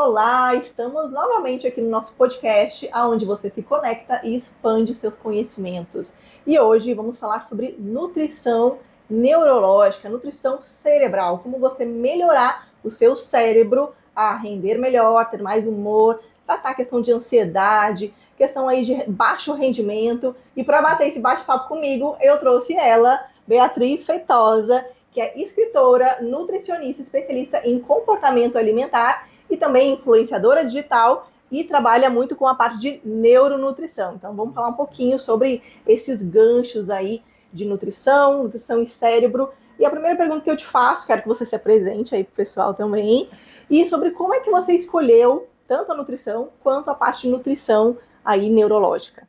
Olá, estamos novamente aqui no nosso podcast, onde você se conecta e expande seus conhecimentos. E hoje vamos falar sobre nutrição neurológica, nutrição cerebral, como você melhorar o seu cérebro a render melhor, ter mais humor, tratar a questão de ansiedade, questão aí de baixo rendimento. E para bater esse bate-papo comigo, eu trouxe ela, Beatriz Feitosa, que é escritora, nutricionista, especialista em comportamento alimentar e também influenciadora digital e trabalha muito com a parte de neuronutrição. Então vamos falar um pouquinho sobre esses ganchos aí de nutrição, nutrição e cérebro. E a primeira pergunta que eu te faço, quero que você se apresente aí para o pessoal também, e sobre como é que você escolheu tanto a nutrição quanto a parte de nutrição aí neurológica.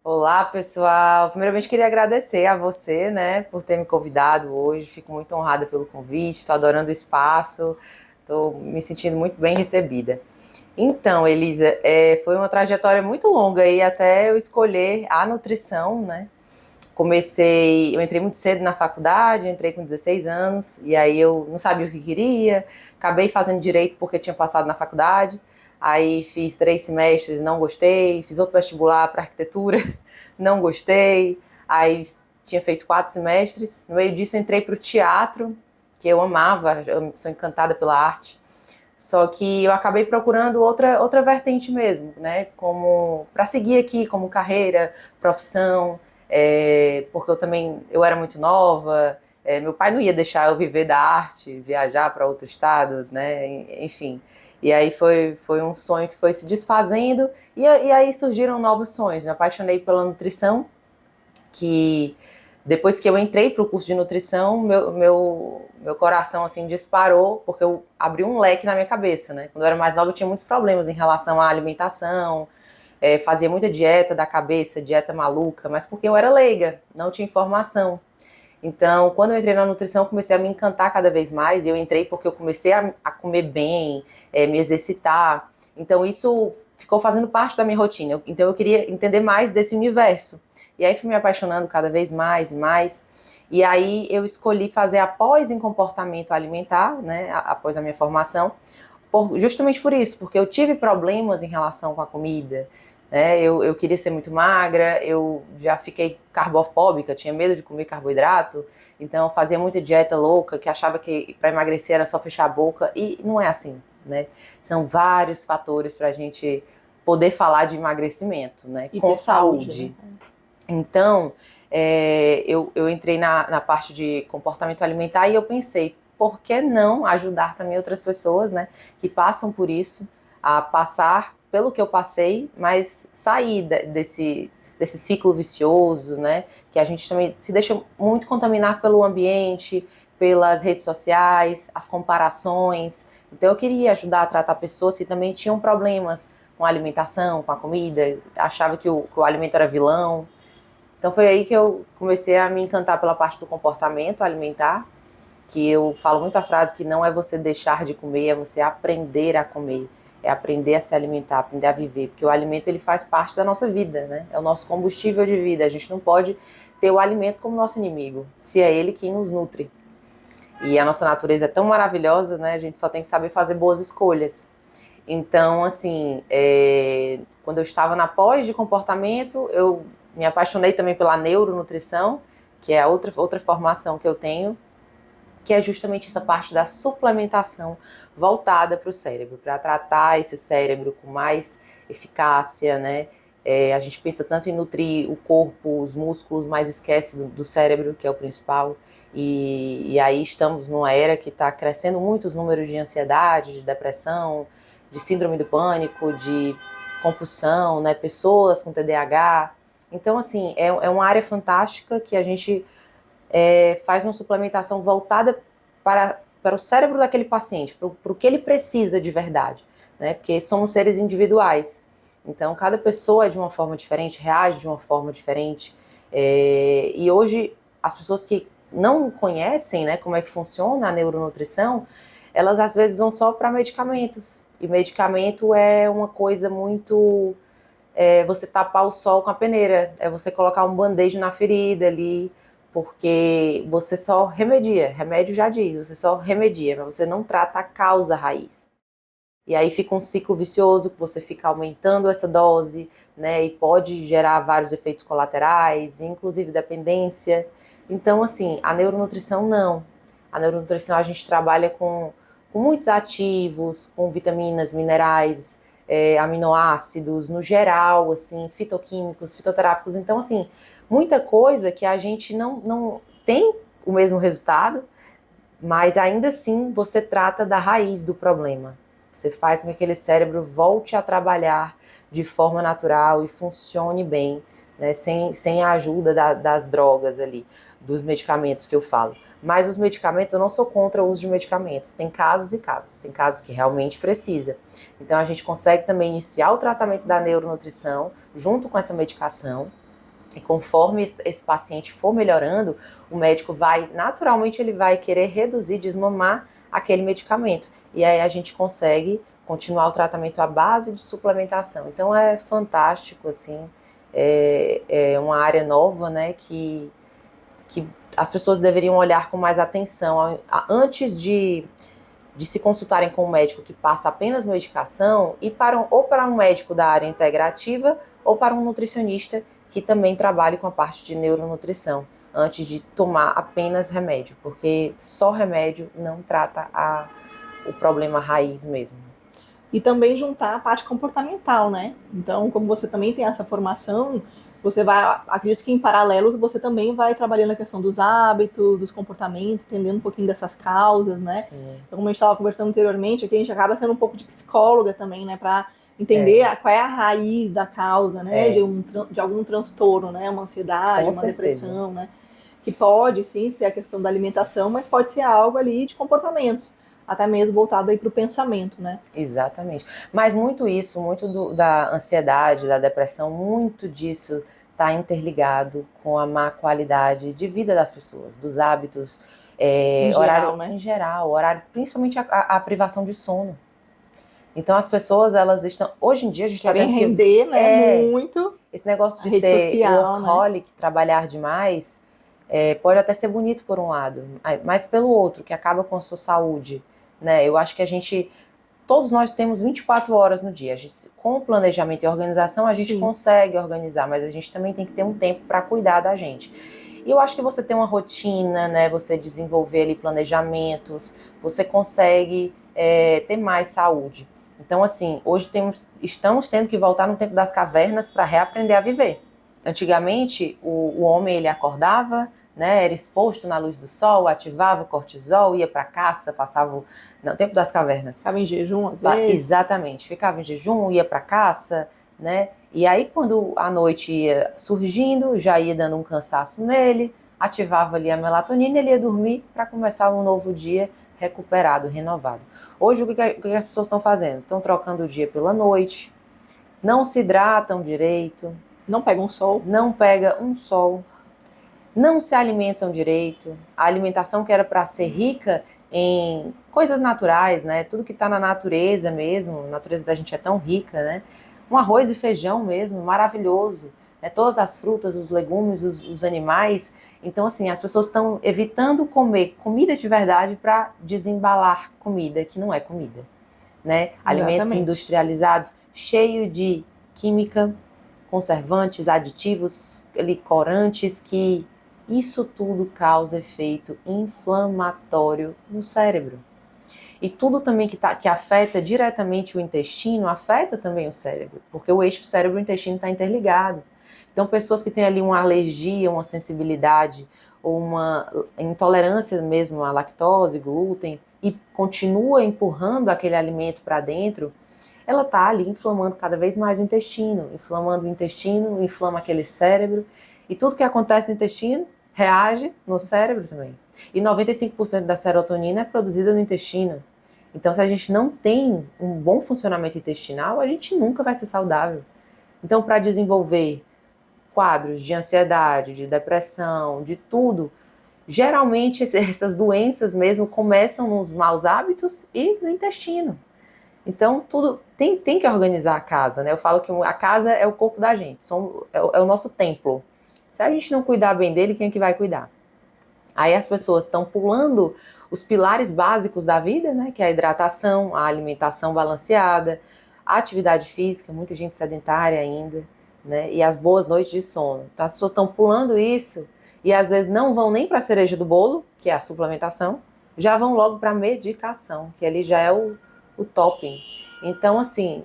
Olá, pessoal. Primeiramente, queria agradecer a você, né, por ter me convidado hoje. Fico muito honrada pelo convite, estou adorando o espaço, estou me sentindo muito bem recebida. Então, Elisa, foi uma trajetória muito longa aí até eu escolher a nutrição, né? Eu entrei muito cedo na faculdade, entrei com 16 anos, e aí eu não sabia o que queria, acabei fazendo direito porque tinha passado na faculdade, aí fiz 3 semestres, não gostei, fiz outro vestibular para arquitetura, não gostei, aí tinha feito 4 semestres, no meio disso eu entrei para o teatro, que eu amava, eu sou encantada pela arte, só que eu acabei procurando outra vertente mesmo, né, como para seguir aqui como carreira, profissão, porque eu era muito nova, meu pai não ia deixar eu viver da arte, viajar para outro estado, né, enfim. E aí foi um sonho que foi se desfazendo, e aí surgiram novos sonhos. Me apaixonei pela nutrição, que depois que eu entrei para o curso de nutrição, meu coração assim disparou, porque eu abri um leque na minha cabeça, né? Quando eu era mais nova eu tinha muitos problemas em relação à alimentação, fazia muita dieta da cabeça, dieta maluca, mas porque eu era leiga, não tinha informação. Então, quando eu entrei na nutrição, eu comecei a me encantar cada vez mais. Eu entrei porque eu comecei a comer bem, me exercitar. Então, isso ficou fazendo parte da minha rotina. Então, eu queria entender mais desse universo. E aí, fui me apaixonando cada vez mais e mais. E aí, eu escolhi fazer a pós em comportamento alimentar, né, após a minha formação, justamente por isso, porque eu tive problemas em relação com a comida, né? Eu queria ser muito magra, eu já fiquei carbofóbica, tinha medo de comer carboidrato, então eu fazia muita dieta louca, que achava que para emagrecer era só fechar a boca, e não é assim, né? São vários fatores para a gente poder falar de emagrecimento, né? E Com ter saúde. né? Então, eu entrei na parte de comportamento alimentar e eu pensei, por que não ajudar também outras pessoas, né, que passam por isso, a passar pelo que eu passei, mas sair desse ciclo vicioso, né, que a gente também se deixa muito contaminar pelo ambiente, pelas redes sociais, as comparações. Então eu queria ajudar a tratar pessoas que também tinham problemas com a alimentação, com a comida, achava que o alimento era vilão. Então foi aí que eu comecei a me encantar pela parte do comportamento alimentar, que eu falo muito a frase que não é você deixar de comer, é você aprender a comer, é aprender a se alimentar, aprender a viver, porque o alimento ele faz parte da nossa vida, né? É o nosso combustível de vida, a gente não pode ter o alimento como nosso inimigo, se é ele quem nos nutre. E a nossa natureza é tão maravilhosa, né? A gente só tem que saber fazer boas escolhas. Então, assim, quando eu estava na pós de comportamento, eu me apaixonei também pela neuronutrição, que é a outra formação que eu tenho, que é justamente essa parte da suplementação voltada para o cérebro, para tratar esse cérebro com mais eficácia, né? A gente pensa tanto em nutrir o corpo, os músculos, mas esquece do cérebro, que é o principal. E aí estamos numa era que está crescendo muito os números de ansiedade, de depressão, de síndrome do pânico, de compulsão, né? Pessoas com TDAH. Então, assim, é uma área fantástica que a gente faz uma suplementação voltada para o cérebro daquele paciente, para o que ele precisa de verdade, né? Porque somos seres individuais, então cada pessoa é de uma forma diferente, reage de uma forma diferente, e hoje as pessoas que não conhecem, né, como é que funciona a neuronutrição, elas às vezes vão só para medicamentos, e medicamento é uma coisa muito... você tapar o sol com a peneira, é você colocar um band-aid na ferida ali, porque você só remedia, remédio já diz, você só remedia, mas você não trata a causa raiz. E aí fica um ciclo vicioso, que você fica aumentando essa dose, né? E pode gerar vários efeitos colaterais, inclusive dependência. Então, assim, a neuronutrição não. A neuronutrição a gente trabalha com muitos ativos, com vitaminas, minerais, aminoácidos, no geral, assim, fitoquímicos, fitoterápicos. Então, assim, muita coisa que a gente não tem o mesmo resultado, mas ainda assim você trata da raiz do problema. Você faz com que aquele cérebro volte a trabalhar de forma natural e funcione bem, né, sem a ajuda das drogas ali, dos medicamentos que eu falo. Mas os medicamentos, eu não sou contra o uso de medicamentos. Tem casos e casos. Tem casos que realmente precisa. Então a gente consegue também iniciar o tratamento da neuronutrição junto com essa medicação. E conforme esse paciente for melhorando, o médico vai, naturalmente, ele vai querer reduzir, desmamar aquele medicamento. E aí a gente consegue continuar o tratamento à base de suplementação. Então é fantástico, assim, é uma área nova, né, que as pessoas deveriam olhar com mais atenção. Antes de se consultarem com um médico que passa apenas medicação, e ou para um médico da área integrativa, ou para um nutricionista que também trabalhe com a parte de neuronutrição, antes de tomar apenas remédio, porque só remédio não trata o problema raiz mesmo. E também juntar a parte comportamental, né? Então, como você também tem essa formação, você vai, acredito que em paralelo, você também vai trabalhando a questão dos hábitos, dos comportamentos, entendendo um pouquinho dessas causas, né? Sim. Então, como a gente estava conversando anteriormente, aqui a gente acaba sendo um pouco de psicóloga também, né? Para entender qual é a raiz da causa, né? De algum transtorno, né? Uma ansiedade, uma depressão, né? Que pode, sim, ser a questão da alimentação, mas pode ser algo ali de comportamentos, até mesmo voltado aí para o pensamento, né? Exatamente. Mas muito isso, da ansiedade, da depressão, muito disso está interligado com a má qualidade de vida das pessoas, dos hábitos, horário, né? Em geral, horário, principalmente a privação de sono. Então as pessoas, elas estão, hoje em dia a gente querem render, né, muito. Esse negócio de ser social, workaholic, né? Trabalhar demais, pode até ser bonito por um lado, mas pelo outro, que acaba com a sua saúde, né? Eu acho que todos nós temos 24 horas no dia. Com o planejamento e organização, a gente consegue organizar, mas a gente também tem que ter um tempo para cuidar da gente. E eu acho que você ter uma rotina, né? Você desenvolver ali planejamentos, você consegue ter mais saúde. Então, assim, hoje estamos tendo que voltar no tempo das cavernas para reaprender a viver. Antigamente, o homem, ele acordava, né, era exposto na luz do sol, ativava o cortisol, ia para caça, passava no tempo das cavernas. Ficava em jejum, às vezes. Exatamente, ficava em jejum, ia para caça, né? E aí, quando a noite ia surgindo, já ia dando um cansaço nele, ativava ali a melatonina, ele ia dormir para começar um novo dia recuperado, renovado. Hoje, o que as pessoas estão fazendo? Estão trocando o dia pela noite, não se hidratam direito. Não pegam sol. Não pega um sol. Não se alimentam direito. A alimentação que era para ser rica em coisas naturais, né? Tudo que está na natureza mesmo, a natureza da gente é tão rica, né? Um arroz e feijão mesmo, maravilhoso. Né? Todas as frutas, os legumes, os animais. Então, assim, as pessoas estão evitando comer comida de verdade para desembalar comida que não é comida, né? Alimentos industrializados, cheio de química, conservantes, aditivos, corantes, que isso tudo causa efeito inflamatório no cérebro. E tudo também que afeta diretamente o intestino, afeta também o cérebro, porque o eixo cérebro-intestino está interligado. Então, pessoas que têm ali uma alergia, uma sensibilidade, ou uma intolerância mesmo à lactose, glúten, e continua empurrando aquele alimento para dentro, ela está ali inflamando cada vez mais o intestino, inflama aquele cérebro, e tudo que acontece no intestino reage no cérebro também. E 95% da serotonina é produzida no intestino. Então, se a gente não tem um bom funcionamento intestinal, a gente nunca vai ser saudável. Então, para desenvolver quadros de ansiedade, de depressão, de tudo, geralmente essas doenças mesmo começam nos maus hábitos e no intestino. Então, tudo tem que organizar a casa, né? Eu falo que a casa é o corpo da gente, é o nosso templo. Se a gente não cuidar bem dele, quem é que vai cuidar? Aí as pessoas estão pulando os pilares básicos da vida, né? Que é a hidratação, a alimentação balanceada, a atividade física, muita gente sedentária ainda, né? E as boas noites de sono. Então as pessoas estão pulando isso e às vezes não vão nem para a cereja do bolo, que é a suplementação, já vão logo para a medicação, que ali já é o topping. Então, assim,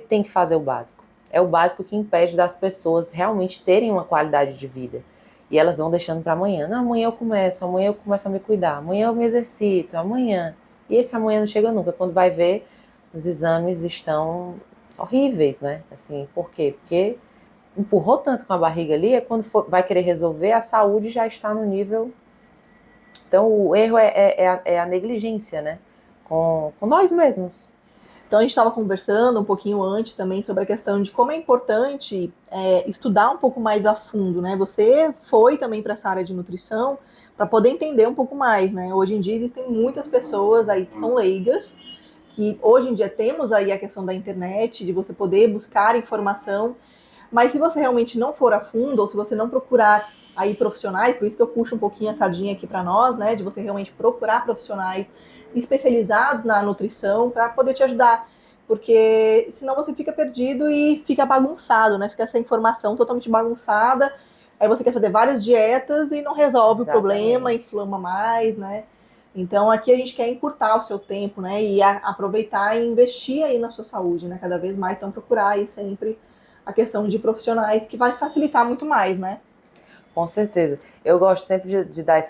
tem que fazer o básico. É o básico que impede das pessoas realmente terem uma qualidade de vida. E elas vão deixando para amanhã. Não, amanhã eu começo a me cuidar, amanhã eu me exercito, amanhã. E esse amanhã não chega nunca. Quando vai ver, os exames estão horríveis, né? Assim, por quê? Porque empurrou tanto com a barriga ali, é quando vai querer resolver, a saúde já está no nível. Então, o erro é a negligência, né? Com nós mesmos. Então, a gente estava conversando um pouquinho antes também sobre a questão de como é importante estudar um pouco mais a fundo, né? Você foi também para essa área de nutrição para poder entender um pouco mais, né? Hoje em dia existem muitas pessoas aí que são leigas, que hoje em dia temos aí a questão da internet, de você poder buscar informação, mas se você realmente não for a fundo, ou se você não procurar aí profissionais, por isso que eu puxo um pouquinho a sardinha aqui para nós, né? De você realmente procurar profissionais especializados na nutrição para poder te ajudar. Porque senão você fica perdido e fica bagunçado, né? Fica essa informação totalmente bagunçada. Aí você quer fazer várias dietas e não resolve o problema, inflama mais, né? Então aqui a gente quer encurtar o seu tempo, né? E aproveitar e investir aí na sua saúde, né? Cada vez mais, então procurar aí sempre a questão de profissionais que vai facilitar muito mais, né? Com certeza. Eu gosto sempre de dar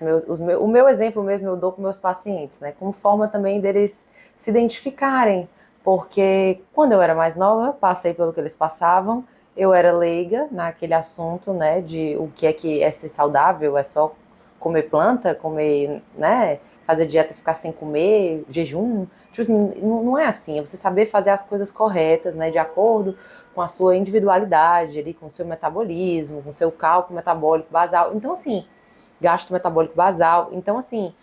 o meu exemplo mesmo eu dou para meus pacientes, né? Como forma também deles se identificarem. Porque quando eu era mais nova, passei pelo que eles passavam, eu era leiga naquele assunto, né? De o que é ser saudável, é só comer planta, comer, né? Fazer dieta, ficar sem comer, jejum. Tipo assim, não é assim, é você saber fazer as coisas corretas, né? De acordo com a sua individualidade, ali, com o seu metabolismo, com o seu cálculo metabólico basal. Então, assim, gasto metabólico basal. Então, assim,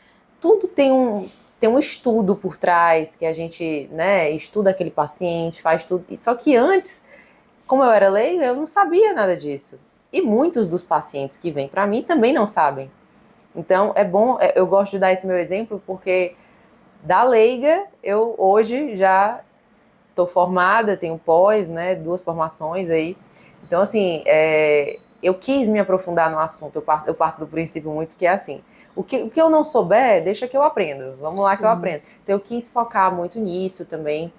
tudo tem um estudo por trás, que a gente, né, estuda aquele paciente, faz tudo. Só que antes, como eu era leiga, eu não sabia nada disso. E muitos dos pacientes que vêm para mim também não sabem. Então, é bom, eu gosto de dar esse meu exemplo, porque da leiga, eu hoje já estou formada, tenho pós, né, 2 formações aí. Então, assim, eu quis me aprofundar no assunto. Eu parto do princípio muito que é assim, o que eu não souber, deixa que eu aprendo. Vamos lá que eu aprendo. Então, eu quis focar muito nisso também.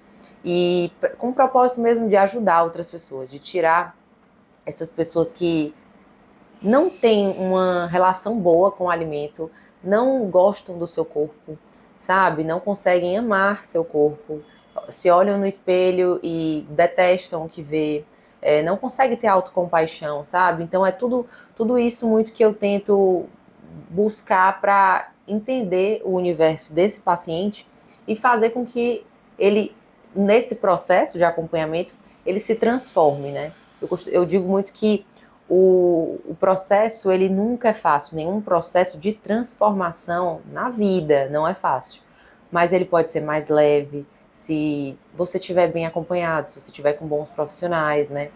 E com o propósito mesmo de ajudar outras pessoas, de tirar essas pessoas que não têm uma relação boa com o alimento, não gostam do seu corpo, sabe? Não conseguem amar seu corpo, se olham no espelho e detestam o que vê, não conseguem ter autocompaixão, sabe? Então é tudo isso muito que eu tento buscar para entender o universo desse paciente e fazer com que ele, nesse processo de acompanhamento, ele se transforme, né? Eu digo muito que o processo, ele nunca é fácil, nenhum processo de transformação na vida não é fácil, mas ele pode ser mais leve se você estiver bem acompanhado, se você estiver com bons profissionais, né?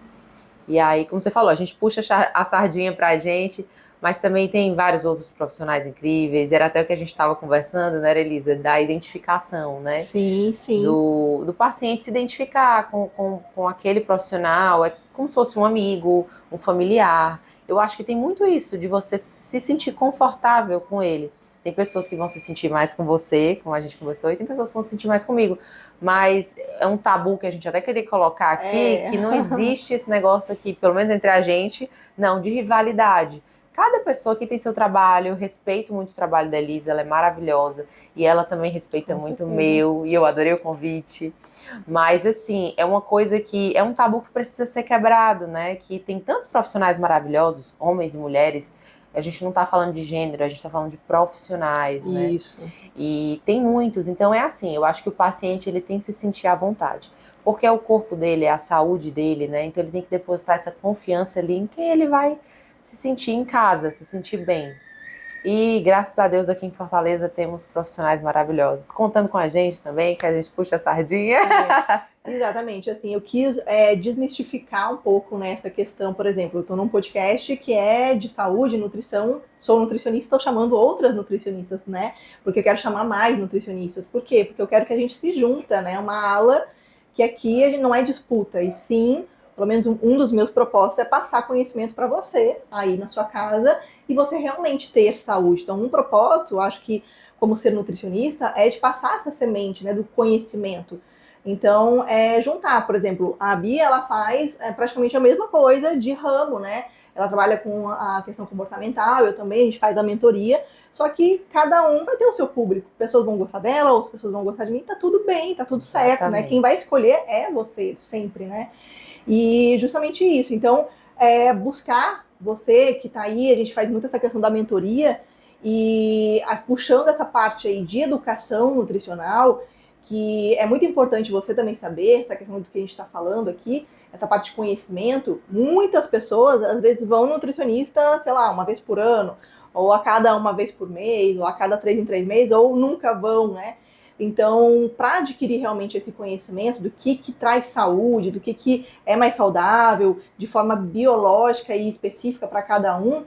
E aí, como você falou, a gente puxa a sardinha pra gente, mas também tem vários outros profissionais incríveis, era até o que a gente estava conversando, né, Elisa, da identificação, né? Sim, sim. Do paciente se identificar com aquele profissional, é como se fosse um amigo, um familiar. Eu acho que tem muito isso, de você se sentir confortável com ele. Tem pessoas que vão se sentir mais com você, como a gente conversou, e tem pessoas que vão se sentir mais comigo. Mas é um tabu que a gente até queria colocar aqui, que não existe esse negócio aqui, pelo menos entre a gente, não, de rivalidade. Cada pessoa aqui tem seu trabalho, eu respeito muito o trabalho da Elisa, ela é maravilhosa, e ela também respeita muito o meu, e eu adorei o convite. Mas, assim, é uma coisa que, é um tabu que precisa ser quebrado, né? Que tem tantos profissionais maravilhosos, homens e mulheres, a gente não tá falando de gênero, a gente tá falando de profissionais, né? Isso. E tem muitos, então é assim, eu acho que o paciente, ele tem que se sentir à vontade, porque é o corpo dele, é a saúde dele, né? Então ele tem que depositar essa confiança ali em quem ele vai se sentir em casa, se sentir bem. E graças a Deus aqui em Fortaleza temos profissionais maravilhosos, contando com a gente também, que a gente puxa a sardinha. Exatamente, assim, eu quis desmistificar um pouco, né, essa questão, por exemplo, eu estou num podcast que é de saúde, nutrição, sou nutricionista, estou chamando outras nutricionistas, né, porque eu quero chamar mais nutricionistas. Por quê? Porque eu quero que a gente se junta, né, uma ala que aqui a gente não é disputa, e sim, pelo menos um dos meus propósitos é passar conhecimento para você, aí na sua casa, e você realmente ter saúde. Então, um propósito, eu acho que, como ser nutricionista, é de passar essa semente, né, do conhecimento. Então, juntar, por exemplo, a Bia, ela faz praticamente a mesma coisa de ramo, né? Ela trabalha com a questão comportamental, eu também, a gente faz a mentoria, só que cada um vai ter o seu público. Pessoas vão gostar dela, outras pessoas vão gostar de mim, tá tudo bem, tá tudo certo, Exatamente. né? Quem vai escolher é você, sempre, né? E justamente isso. Então, buscar você que tá aí, a gente faz muito essa questão da mentoria, e puxando essa parte aí de educação nutricional, que é muito importante você também saber, essa questão do que a gente está falando aqui, essa parte de conhecimento. Muitas pessoas, às vezes, vão no nutricionista, sei lá, uma vez por ano, ou a cada uma vez por mês, ou a cada 3 em 3 meses, ou nunca vão, né? Então, para adquirir realmente esse conhecimento do que traz saúde, do que é mais saudável, de forma biológica e específica para cada um,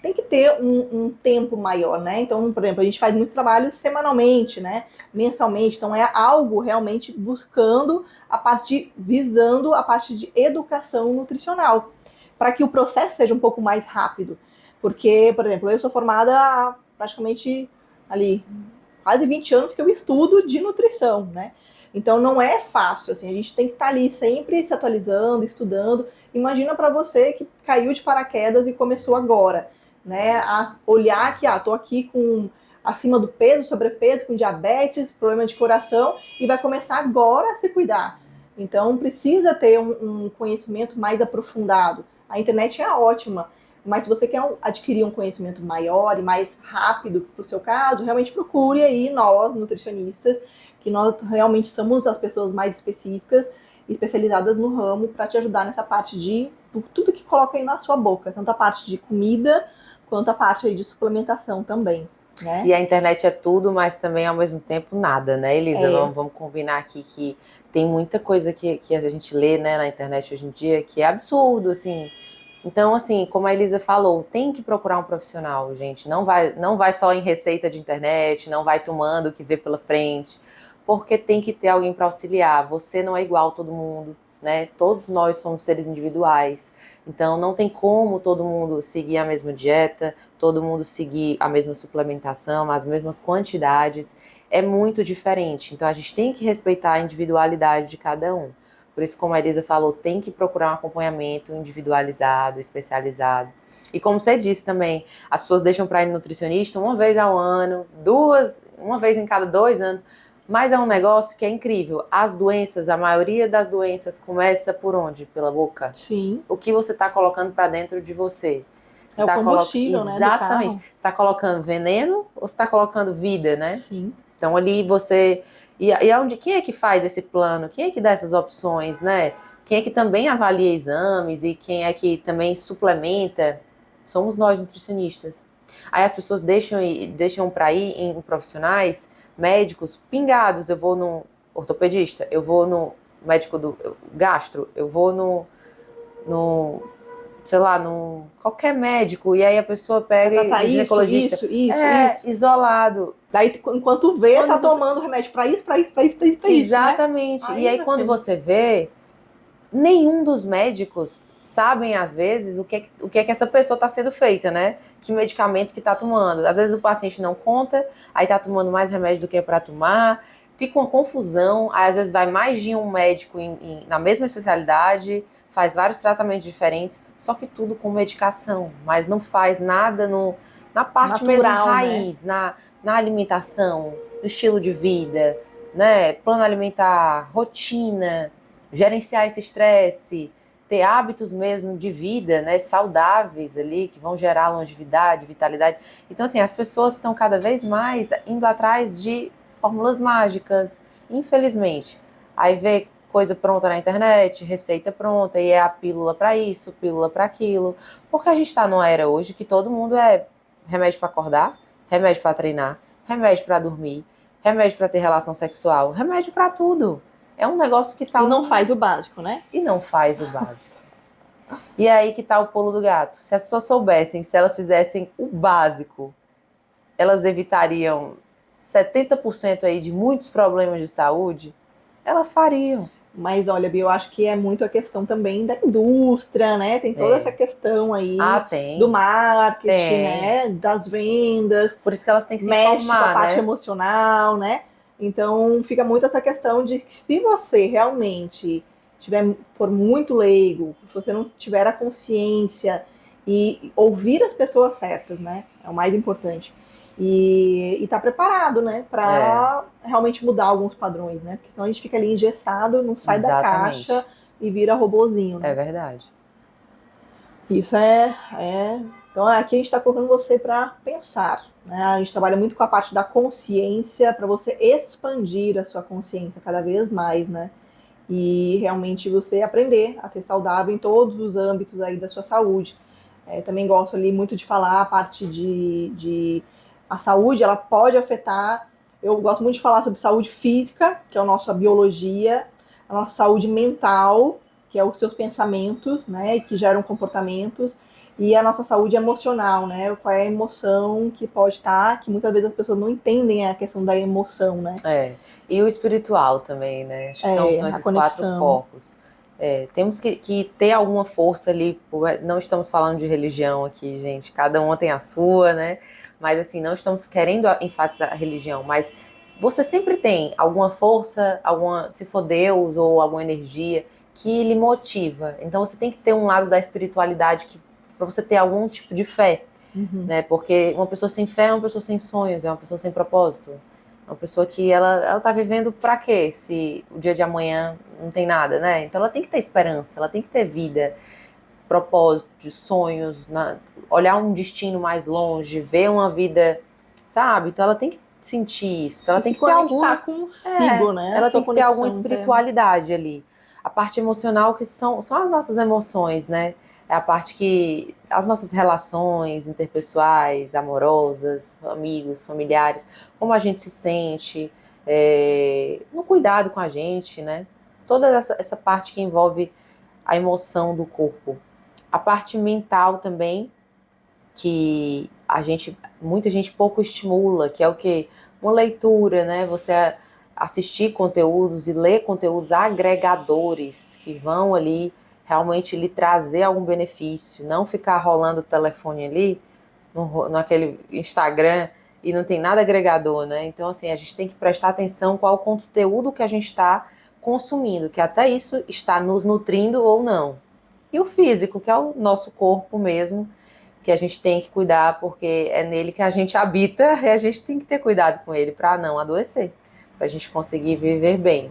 tem que ter um tempo maior, né? Então, por exemplo, a gente faz muito trabalho semanalmente, né? Mensalmente. Então, é algo realmente buscando visando a parte de educação nutricional, para que o processo seja um pouco mais rápido. Porque, por exemplo, eu sou formada há praticamente ali quase 20 anos que eu estudo de nutrição, né? Então não é fácil, assim, a gente tem que estar ali sempre se atualizando, estudando. Imagina para você que caiu de paraquedas e começou agora, né? A olhar que, tô aqui com acima do peso, sobrepeso, com diabetes, problema de coração, e vai começar agora a se cuidar. Então precisa ter um conhecimento mais aprofundado. A internet é ótima, mas se você quer adquirir um conhecimento maior e mais rápido para o seu caso, realmente procure aí nós, nutricionistas, que nós realmente somos as pessoas mais específicas, especializadas no ramo, para te ajudar nessa parte de tudo que coloca aí na sua boca, tanto a parte de comida, quanto a parte aí de suplementação também. Né? E a internet é tudo, mas também ao mesmo tempo nada, né, Elisa? Vamos combinar aqui que tem muita coisa que a gente lê, né, na internet hoje em dia que é absurdo, assim. Então, assim, como a Elisa falou, tem que procurar um profissional, gente. Não vai só em receita de internet, não vai tomando o que vê pela frente, porque tem que ter alguém para auxiliar. Você não é igual a todo mundo, né? Todos nós somos seres individuais. Então, não tem como todo mundo seguir a mesma dieta, todo mundo seguir a mesma suplementação, as mesmas quantidades. É muito diferente. Então, a gente tem que respeitar a individualidade de cada um. Por isso, como a Elisa falou, tem que procurar um acompanhamento individualizado, especializado. E como você disse também, as pessoas deixam para ir no nutricionista uma vez ao ano, uma vez em cada 2 anos, mas é um negócio que é incrível. As doenças, a maioria das doenças começa por onde? Pela boca. Sim. O que você está colocando para dentro de você? Você tá combustível, né? Exatamente. Você está colocando veneno ou você está colocando vida, né? Sim. Então ali você... quem é que faz esse plano? Quem é que dá essas opções, né? Quem é que também avalia exames e quem é que também suplementa? Somos nós, nutricionistas. Aí as pessoas deixam para ir em profissionais, médicos, pingados. Eu vou no ortopedista, eu vou no médico do gastro, eu vou no sei lá, no qualquer médico, e aí a pessoa pega e ginecologista. Isso. Isolado. Daí, enquanto vê, tá tomando remédio para isso. Exatamente. Né? E aí, quando você vê, nenhum dos médicos sabem, às vezes, o que é que essa pessoa está sendo feita, né? Que medicamento que está tomando. Às vezes o paciente não conta, aí está tomando mais remédio do que é para tomar, fica uma confusão, aí às vezes vai mais de um médico na mesma especialidade, faz vários tratamentos diferentes, só que tudo com medicação, mas não faz nada na parte natural, mesmo raiz, né? na alimentação, no estilo de vida, né? Plano alimentar, rotina, gerenciar esse estresse, ter hábitos mesmo de vida, né, saudáveis ali, que vão gerar longevidade, vitalidade. Então, assim, as pessoas estão cada vez mais indo atrás de fórmulas mágicas, infelizmente. Aí vê coisa pronta na internet, receita pronta, e é a pílula para isso, pílula para aquilo. Porque a gente está numa era hoje que todo mundo é remédio para acordar, remédio para treinar, remédio para dormir, remédio para ter relação sexual, remédio para tudo. É um negócio que tá... E não faz o básico, né? E não faz o básico. E aí que tá o pulo do gato. Se as pessoas soubessem, se elas fizessem o básico, elas evitariam 70% aí de muitos problemas de saúde, elas fariam. Mas olha, Bia, eu acho que é muito a questão também da indústria, né? Tem toda essa questão aí do marketing, né? Das vendas. Por isso que elas têm que se mexe informar, com a parte né? emocional, né? Então fica muito essa questão de que se você realmente for muito leigo, se você não tiver a consciência e ouvir as pessoas certas, né? É o mais importante. E tá preparado, né? Para realmente mudar alguns padrões, né? Porque senão a gente fica ali engessado, não sai da caixa e vira robozinho, né? É verdade. Isso é... Então aqui a gente está colocando você para pensar, né? A gente trabalha muito com a parte da consciência, para você expandir a sua consciência cada vez mais, né? E realmente você aprender a ser saudável em todos os âmbitos aí da sua saúde. Também gosto ali muito de falar a parte de a saúde, ela pode afetar. Eu gosto muito de falar sobre saúde física, que é a nossa biologia, a nossa saúde mental, que é os seus pensamentos, né, que geram comportamentos, e a nossa saúde emocional, né, qual é a emoção que pode estar, que muitas vezes as pessoas não entendem a questão da emoção, né. E o espiritual também, né, acho que são esses 4 corpos. Temos que ter alguma força ali, não estamos falando de religião aqui, gente, cada uma tem a sua, né, mas assim, não estamos querendo enfatizar a religião, mas você sempre tem alguma força, se for Deus ou alguma energia que lhe motiva. Então você tem que ter um lado da espiritualidade para você ter algum tipo de fé, né? Porque uma pessoa sem fé é uma pessoa sem sonhos, é uma pessoa sem propósito. É uma pessoa que ela tá vivendo para quê? Se o dia de amanhã não tem nada, né? Então ela tem que ter esperança, ela tem que ter vida, propósito, sonhos, olhar um destino mais longe, ver uma vida, sabe? Então ela tem que sentir isso. Então ela tem que ter alguma consigo, né? Ela tem que ter alguma espiritualidade ali. A parte emocional que são as nossas emoções, né? É a parte que as nossas relações interpessoais, amorosas, amigos, familiares, como a gente se sente, no cuidado com a gente, né? Toda essa parte que envolve a emoção do corpo. A parte mental também, que muita gente pouco estimula, que é o quê? Uma leitura, né? Você assistir conteúdos e ler conteúdos agregadores que vão ali realmente lhe trazer algum benefício, não ficar rolando o telefone ali, naquele Instagram, e não tem nada agregador, né? Então, assim, a gente tem que prestar atenção qual o conteúdo que a gente está consumindo, que até isso está nos nutrindo ou não. E o físico, que é o nosso corpo mesmo, que a gente tem que cuidar, porque é nele que a gente habita e a gente tem que ter cuidado com ele para não adoecer, para a gente conseguir viver bem.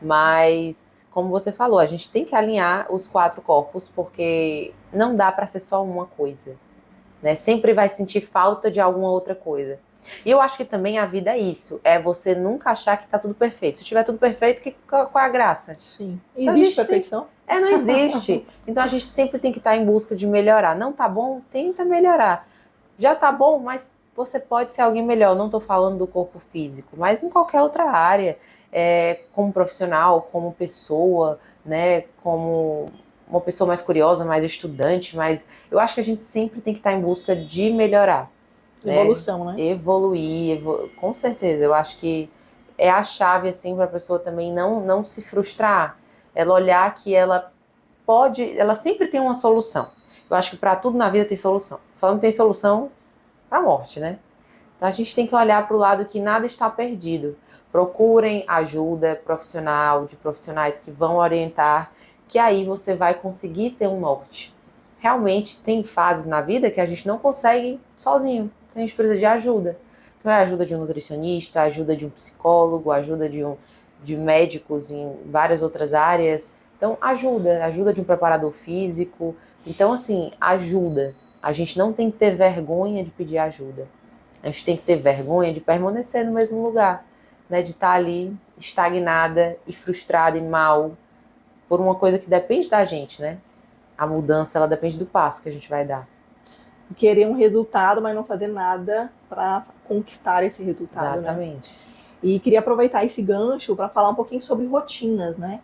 Mas, como você falou, a gente tem que alinhar os 4 corpos, porque não dá para ser só uma coisa, né? Sempre vai sentir falta de alguma outra coisa. E eu acho que também a vida é isso, é você nunca achar que tá tudo perfeito. Se tiver tudo perfeito, qual é a graça? Sim. Então, existe perfeição? Não existe. Então a gente sempre tem que estar em busca de melhorar. Não tá bom? Tenta melhorar. Já tá bom, mas você pode ser alguém melhor. Não tô falando do corpo físico, mas em qualquer outra área, como profissional, como pessoa, né, como uma pessoa mais curiosa, mais estudante, mas eu acho que a gente sempre tem que estar em busca de melhorar. Evolução, né? Evoluir, com certeza. Eu acho que é a chave, assim, para a pessoa também não se frustrar. Ela olhar que ela sempre tem uma solução. Eu acho que para tudo na vida tem solução. Só não tem solução para a morte, né? Então a gente tem que olhar para o lado que nada está perdido. Procurem ajuda profissional, de profissionais que vão orientar, que aí você vai conseguir ter um norte. Realmente tem fases na vida que a gente não consegue sozinho. A gente precisa de ajuda. Então é a ajuda de um nutricionista, a ajuda de um psicólogo, a ajuda de médicos em várias outras áreas. Então ajuda de um preparador físico. Então assim, ajuda. A gente não tem que ter vergonha de pedir ajuda. A gente tem que ter vergonha de permanecer no mesmo lugar, né? De estar ali estagnada e frustrada e mal por uma coisa que depende da gente, né? A mudança, ela depende do passo que a gente vai dar. querer um resultado, mas não fazer nada para conquistar esse resultado. Exatamente. Né? E queria aproveitar esse gancho para falar um pouquinho sobre rotinas, né?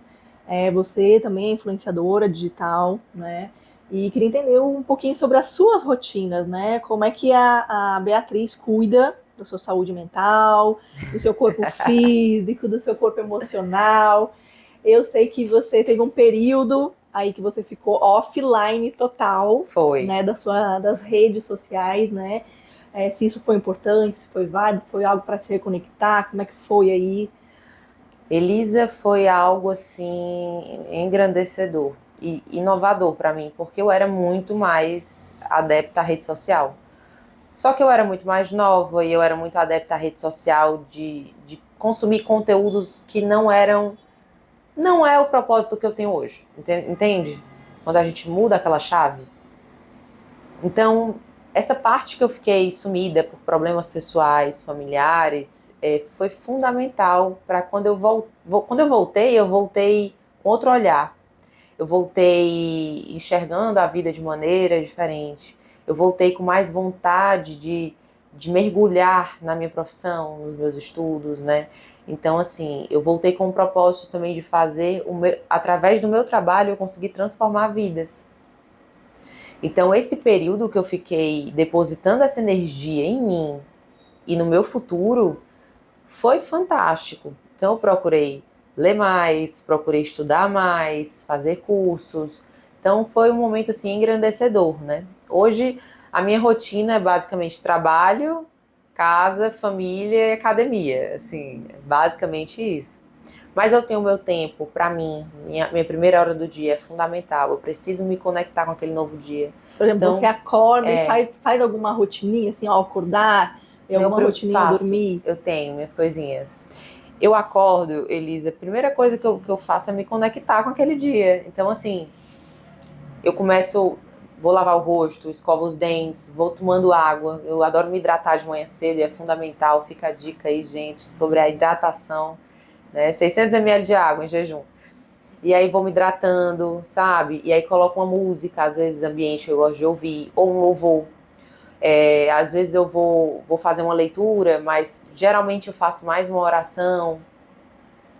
Você também é influenciadora digital, né? E queria entender um pouquinho sobre as suas rotinas, né? Como é que a Beatriz cuida da sua saúde mental, do seu corpo físico, do seu corpo emocional. Eu sei que você teve um período aí que você ficou offline total, Foi. né, das redes sociais, né? Se isso foi importante, se foi válido, foi algo para te reconectar, como é que foi aí? Elisa, foi algo assim engrandecedor e inovador para mim, porque eu era muito mais adepta à rede social. Só que eu era muito mais nova e eu era muito adepta à rede social de consumir conteúdos que não é o propósito que eu tenho hoje, entende? Quando a gente muda aquela chave. Então, essa parte que eu fiquei sumida por problemas pessoais, familiares, foi fundamental para quando eu voltei com outro olhar. Eu voltei enxergando a vida de maneira diferente. Eu voltei com mais vontade de mergulhar na minha profissão, nos meus estudos, né? Então, assim, eu voltei com o propósito também de fazer, através do meu trabalho, eu consegui transformar vidas. Então, esse período que eu fiquei depositando essa energia em mim e no meu futuro foi fantástico. Então, eu procurei ler mais, procurei estudar mais, fazer cursos. Então, foi um momento, assim, engrandecedor, né? Hoje, a minha rotina é basicamente trabalho, casa, família e academia. Assim, basicamente isso. Mas eu tenho meu tempo para mim, minha primeira hora do dia é fundamental. Eu preciso me conectar com aquele novo dia. Por exemplo, Então, você acorda e faz alguma rotininha, assim, ao acordar, e alguma rotininha ao dormir? Eu tenho minhas coisinhas. Eu acordo, Elisa, a primeira coisa que eu faço é me conectar com aquele dia. Então, assim, eu começo, vou lavar o rosto, escovo os dentes, vou tomando água. Eu adoro me hidratar de manhã cedo e é fundamental. Fica a dica aí, gente, sobre a hidratação, né? 600 ml de água em jejum. E aí vou me hidratando, sabe? E aí coloco uma música, às vezes ambiente que eu gosto de ouvir, ou um louvor. Às vezes eu vou fazer uma leitura, mas geralmente eu faço mais uma oração,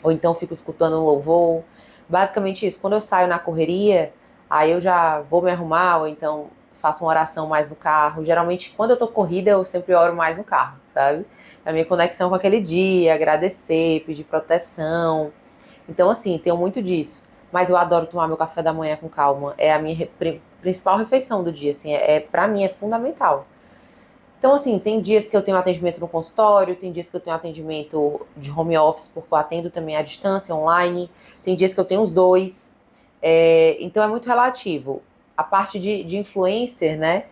ou então fico escutando um louvor. Basicamente isso. Quando eu saio na correria, aí eu já vou me arrumar, ou então faço uma oração mais no carro. Geralmente, quando eu tô corrida, eu sempre oro mais no carro, sabe? A minha conexão com aquele dia, agradecer, pedir proteção. Então, assim, tenho muito disso. Mas eu adoro tomar meu café da manhã com calma. É a minha principal refeição do dia, assim. Pra mim é fundamental. Então, assim, tem dias que eu tenho atendimento no consultório, tem dias que eu tenho atendimento de home office, porque eu atendo também à distância, online. Tem dias que eu tenho os dois. Então, é muito relativo. A parte de influencer, né?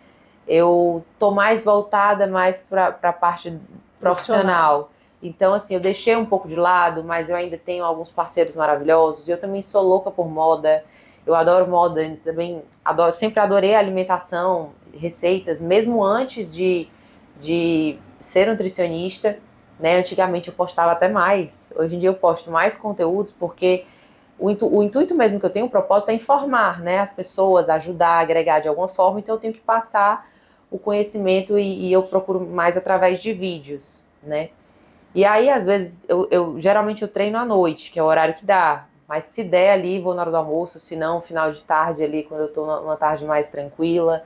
Eu tô mais voltada mais para a parte profissional. Então, assim, eu deixei um pouco de lado, mas eu ainda tenho alguns parceiros maravilhosos. Eu também sou louca por moda. Eu adoro moda, também adoro, sempre adorei alimentação, receitas, mesmo antes de ser nutricionista, né? Antigamente eu postava até mais. Hoje em dia eu posto mais conteúdos porque o intuito mesmo que eu tenho, o propósito é informar, né, as pessoas, ajudar, agregar de alguma forma, então eu tenho que passar o conhecimento e eu procuro mais através de vídeos, né? E aí, às vezes, geralmente eu treino à noite, que é o horário que dá. Mas se der ali, vou na hora do almoço, se não, final de tarde ali, quando eu tô numa tarde mais tranquila.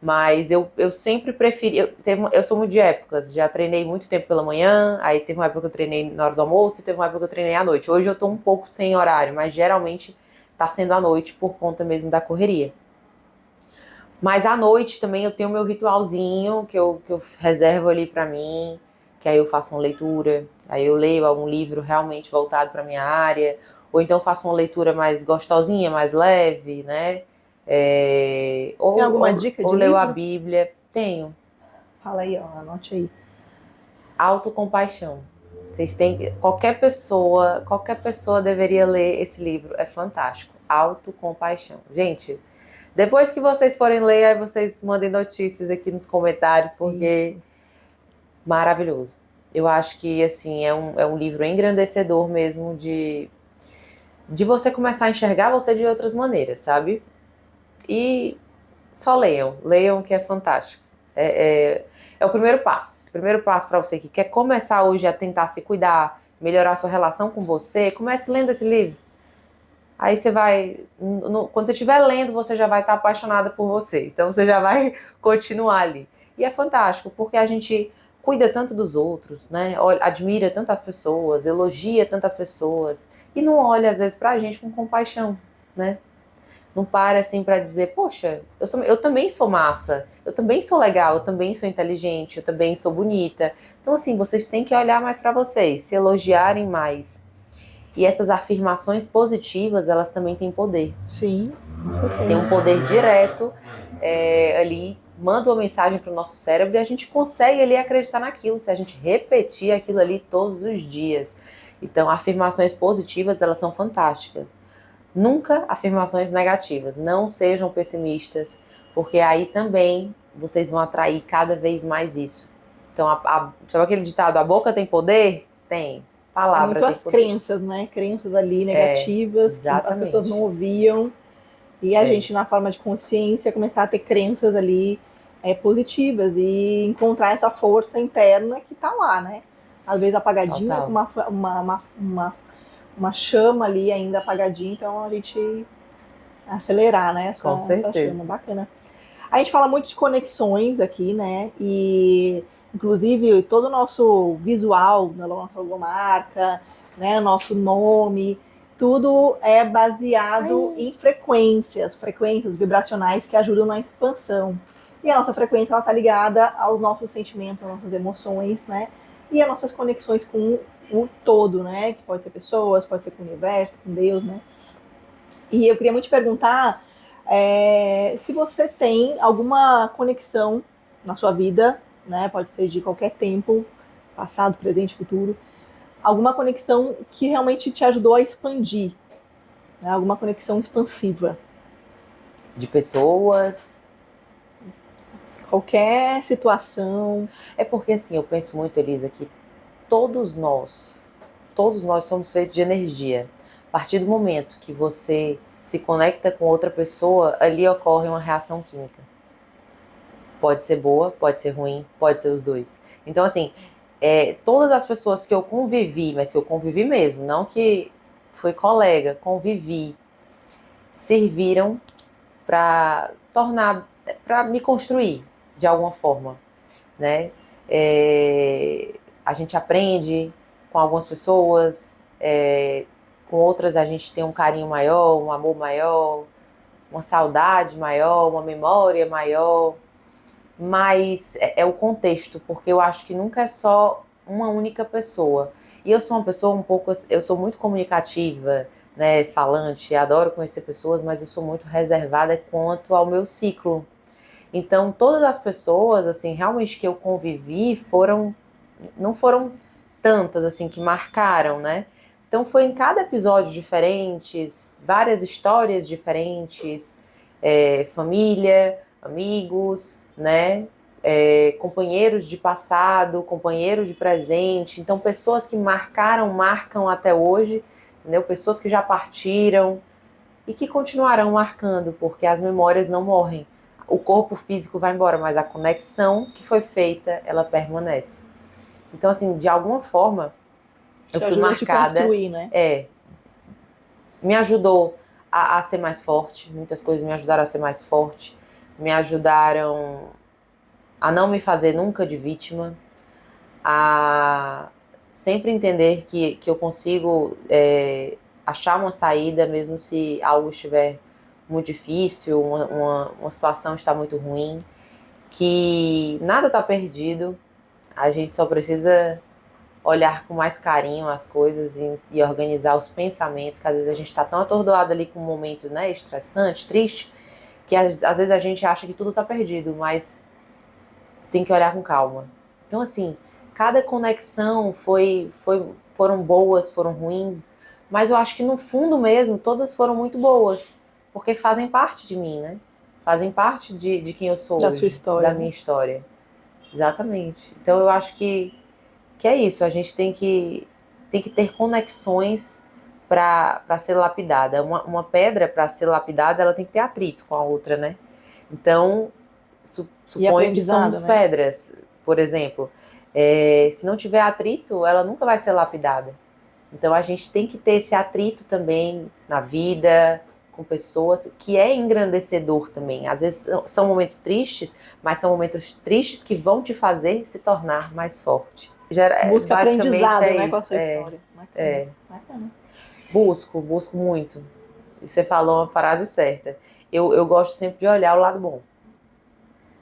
Mas eu sempre preferi. Eu sou muito de épocas, já treinei muito tempo pela manhã, aí teve uma época que eu treinei na hora do almoço e teve uma época que eu treinei à noite. Hoje eu tô um pouco sem horário, mas geralmente tá sendo à noite por conta mesmo da correria. Mas à noite também eu tenho meu ritualzinho que eu reservo ali pra mim, que aí eu faço uma leitura, aí eu leio algum livro realmente voltado pra minha área, ou então faço uma leitura mais gostosinha, mais leve, né? Tem alguma dica Ou de leio a livro? Bíblia. Tenho. Fala aí, ó, anote aí. Autocompaixão. Vocês têm, qualquer pessoa deveria ler esse livro. É fantástico. Autocompaixão. Gente, depois que vocês forem ler, aí vocês mandem notícias aqui nos comentários, porque Isso. maravilhoso. Eu acho que, assim, é um livro engrandecedor mesmo de você começar a enxergar você de outras maneiras, sabe? E Só leiam, leiam que é fantástico. É o primeiro passo. O primeiro passo para você que quer começar hoje a tentar se cuidar, melhorar a sua relação com você, comece lendo esse livro. Aí você vai, quando você estiver lendo, você já vai estar apaixonada por você. Então você já vai continuar ali. E é fantástico, porque a gente cuida tanto dos outros, né? Admira tantas pessoas, elogia tantas pessoas e não olha às vezes pra gente com compaixão, né? Não para assim para dizer, poxa, eu também sou massa, eu também sou legal, eu também sou inteligente, eu também sou bonita. Então assim, vocês têm que olhar mais para vocês, se elogiarem mais. E essas afirmações positivas, elas também têm poder. Sim. Tem um poder direto ali, manda uma mensagem para o nosso cérebro e a gente consegue ali acreditar naquilo, se a gente repetir aquilo ali todos os dias. Então, afirmações positivas, elas são fantásticas. Nunca afirmações negativas. Não sejam pessimistas, porque aí também vocês vão atrair cada vez mais isso. Então, sabe aquele ditado, a boca tem poder? Tem. Palavra tem as poder. crenças, né? Crenças ali negativas, que as pessoas não ouviam. E a gente, na forma de consciência, começar a ter crenças ali positivas e encontrar essa força interna que tá lá, né? Às vezes apagadinha, com uma chama ali ainda apagadinha, então a gente acelerar, né? Com certeza. Essa chama, bacana. A gente fala muito de conexões aqui, né? E, inclusive, todo o nosso visual, da nossa logomarca, né? Nosso nome, tudo é baseado em frequências vibracionais que ajudam na expansão. E a nossa frequência, ela tá ligada aos nossos sentimentos, às nossas emoções, né? E as nossas conexões com o todo, né? Que pode ser pessoas, pode ser com o universo, com Deus, né? E eu queria muito te perguntar se você tem alguma conexão na sua vida, né? Pode ser de qualquer tempo, passado, presente, futuro, alguma conexão que realmente te ajudou a expandir, né? Alguma conexão expansiva. De pessoas. Qualquer situação. É porque assim, eu penso muito, Elisa, que todos nós somos feitos de energia. A partir do momento que você se conecta com outra pessoa, ali ocorre uma reação química. Pode ser boa, pode ser ruim, pode ser os dois. Então, assim, todas as pessoas que eu convivi, mas que eu convivi mesmo, não que foi colega, convivi, serviram para me construir de alguma forma, né? A gente aprende com algumas pessoas, com outras a gente tem um carinho maior, um amor maior, uma saudade maior, uma memória maior, mas é o contexto, porque eu acho que nunca é só uma única pessoa. E eu sou uma pessoa eu sou muito comunicativa, né, falante, adoro conhecer pessoas, mas eu sou muito reservada quanto ao meu ciclo. Então, todas as pessoas, assim, realmente que eu convivi não foram tantas, assim, que marcaram, né? Então, foi em cada episódio diferentes, várias histórias diferentes, família, amigos, né? Companheiros de passado, companheiros de presente. Então, pessoas que marcam até hoje, entendeu? Pessoas que já partiram e que continuarão marcando, porque as memórias não morrem. O corpo físico vai embora, mas a conexão que foi feita, ela permanece. Então, assim, de alguma forma, eu fui marcada. Né? Me ajudou a ser mais forte. Muitas coisas me ajudaram a ser mais forte. Me ajudaram a não me fazer nunca de vítima. A sempre entender que eu consigo achar uma saída, mesmo se algo estiver muito difícil, uma situação está muito ruim, que nada está perdido, a gente só precisa olhar com mais carinho as coisas e organizar os pensamentos, que às vezes a gente está tão atordoado ali com um momento, né, estressante, triste, que às vezes a gente acha que tudo está perdido, mas tem que olhar com calma. Então, assim, cada conexão foram boas, foram ruins, mas eu acho que no fundo mesmo todas foram muito boas, porque fazem parte de mim, né? Fazem parte de quem eu sou hoje, sua história, da minha história. Exatamente. Então eu acho que é isso, a gente tem que ter conexões para ser lapidada. Uma pedra, para ser lapidada, ela tem que ter atrito com a outra, né? Então, suponho que somos pedras, por exemplo. Se não tiver atrito, ela nunca vai ser lapidada. Então, a gente tem que ter esse atrito também na vida, com pessoas, que é engrandecedor também. Às vezes são momentos tristes, mas são momentos tristes que vão te fazer se tornar mais forte. Busca aprendizado, né, com a sua história. Bacana. Busco muito. E você falou uma frase certa. Eu gosto sempre de olhar o lado bom.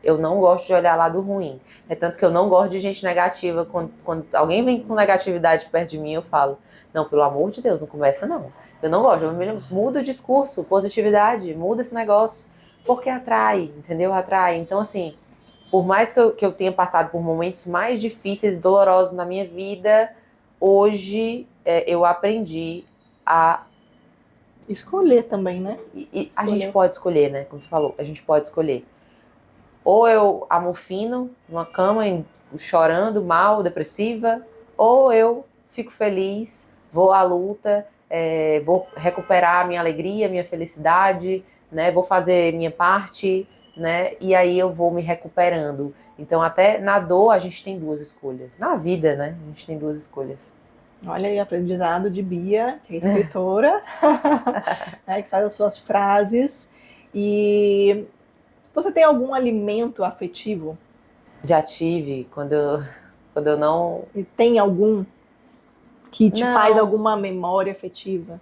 Eu não gosto de olhar o lado ruim. É tanto que eu não gosto de gente negativa. Quando alguém vem com negatividade perto de mim, eu falo, não, pelo amor de Deus, não começa não. Eu não gosto. Muda o discurso, positividade, muda esse negócio. Porque atrai, entendeu? Atrai. Então, assim, por mais que eu tenha passado por momentos mais difíceis e dolorosos na minha vida, hoje eu aprendi a escolher também, né? E a gente pode escolher, né? Como você falou, a gente pode escolher. Ou eu amofino numa cama, chorando, mal, depressiva, ou eu fico feliz, vou à luta, vou recuperar a minha alegria, minha felicidade, né? Vou fazer minha parte, né? E aí eu vou me recuperando. Então, até na dor, a gente tem duas escolhas. Na vida, né? A gente tem duas escolhas. Olha aí, aprendizado de Bia, que é escritora, né, que faz as suas frases. E você tem algum alimento afetivo? Já tive, quando eu não... E tem algum que te faz alguma memória afetiva?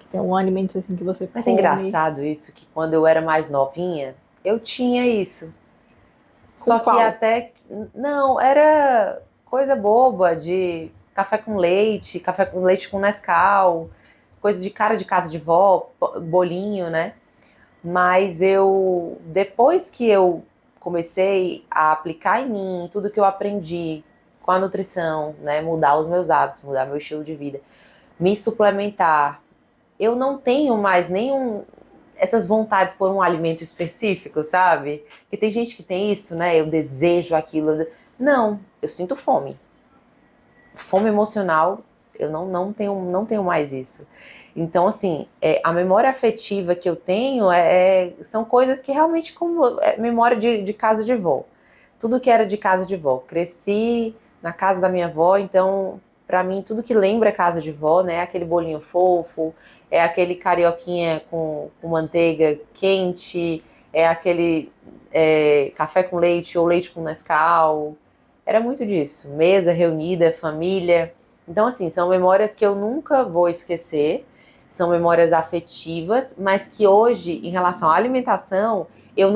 Que tem algum alimento assim que você Mas come? É engraçado isso, que quando eu era mais novinha, eu tinha isso. Só que até... Não, era coisa boba de café com leite com Nescau, coisa de cara de casa de vó, bolinho, né? Mas depois que eu comecei a aplicar em mim tudo que eu aprendi com a nutrição, né? Mudar os meus hábitos, mudar meu estilo de vida, me suplementar, eu não tenho mais essas vontades por um alimento específico, sabe? Porque tem gente que tem isso, né? Eu desejo aquilo. Não, eu sinto fome. Fome emocional, eu não tenho mais isso. Então, assim, a memória afetiva que eu tenho são coisas que realmente, como memória de casa de vó. Tudo que era de casa de vó. Cresci na casa da minha avó, então, para mim, tudo que lembra casa de vó, né? Aquele bolinho fofo, é aquele carioquinha com manteiga quente, é aquele café com leite ou leite com Nescau. Era muito disso. Mesa reunida, família. Então, assim, são memórias que eu nunca vou esquecer. São memórias afetivas, mas que hoje, em relação à alimentação, eu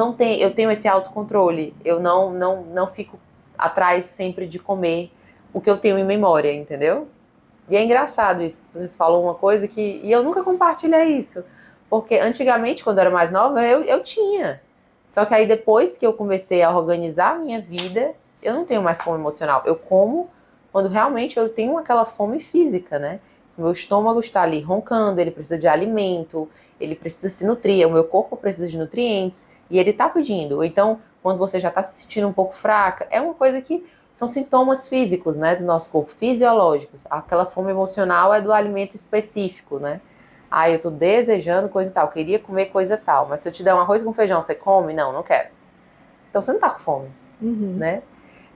tenho esse autocontrole. Eu não fico atrás sempre de comer o que eu tenho em memória, entendeu? E é engraçado isso. Você falou uma coisa e eu nunca compartilhei isso. Porque antigamente, quando eu era mais nova, eu tinha. Só que aí depois que eu comecei a organizar a minha vida, eu não tenho mais fome emocional. Eu como quando realmente eu tenho aquela fome física, né? O meu estômago está ali roncando, ele precisa de alimento, ele precisa se nutrir, o meu corpo precisa de nutrientes e ele está pedindo. Ou então, quando você já está se sentindo um pouco fraca, é uma coisa que são sintomas físicos, né, do nosso corpo, fisiológicos. Aquela fome emocional é do alimento específico, né? Eu estou desejando coisa tal, queria comer coisa tal, mas se eu te der um arroz com feijão, você come? Não, não quero. Então você não está com fome, né?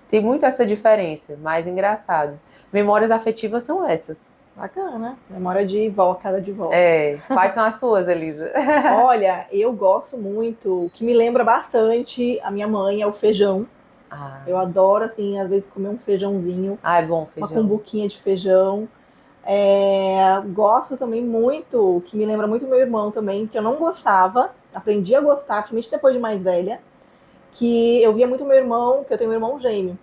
Tem muito essa diferença, mas engraçado. Memórias afetivas são essas. Bacana, né? Memória de vó, casa de vó. Quais são as suas, Elisa? Olha, eu gosto muito, o que me lembra bastante a minha mãe é o feijão. Eu adoro, assim, às vezes comer um feijãozinho. É bom feijão. Uma cumbuquinha de feijão. Gosto também muito, que me lembra muito meu irmão também, que eu não gostava, aprendi a gostar, principalmente depois de mais velha, que eu via muito meu irmão, que eu tenho um irmão gêmeo,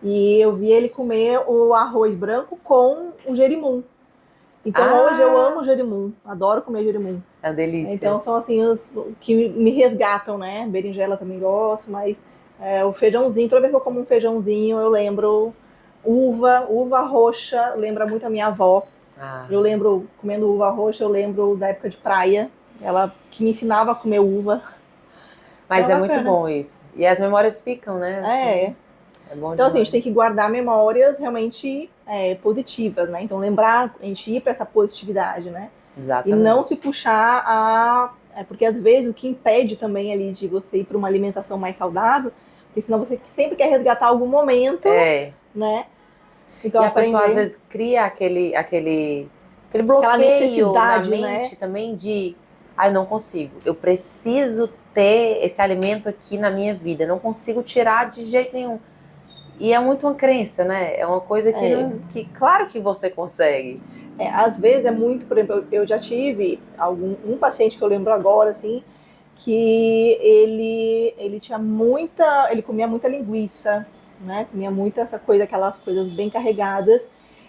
e eu via ele comer o arroz branco com o jerimum. Então hoje eu amo jerimum, adoro comer jerimum. É uma delícia. Então são assim os que me resgatam, né? Berinjela também gosto, mas o feijãozinho, toda vez que eu como um feijãozinho, eu lembro uva roxa, lembra muito a minha avó. Eu lembro, comendo uva roxa, eu lembro da época de praia, ela que me ensinava a comer uva. Mas é muito bom isso. E as memórias ficam, né? Assim, é bom então, assim, a gente tem que guardar memórias realmente positivas, né? Então, lembrar, a gente ir para essa positividade, né? Exatamente. E não se puxar a Porque às vezes o que impede também ali de você ir para uma alimentação mais saudável, porque senão você sempre quer resgatar algum momento, né? Então, e a pessoa às vezes cria aquele bloqueio na mente, né? Também de, eu não consigo, eu preciso ter esse alimento aqui na minha vida, não consigo tirar de jeito nenhum. E é muito uma crença, né? É uma coisa que claro que você consegue. Às vezes é muito, por exemplo, eu já tive um paciente que eu lembro agora, assim, que ele tinha ele comia muita linguiça, né? Comia muita essa coisa, aquelas coisas bem carregadas.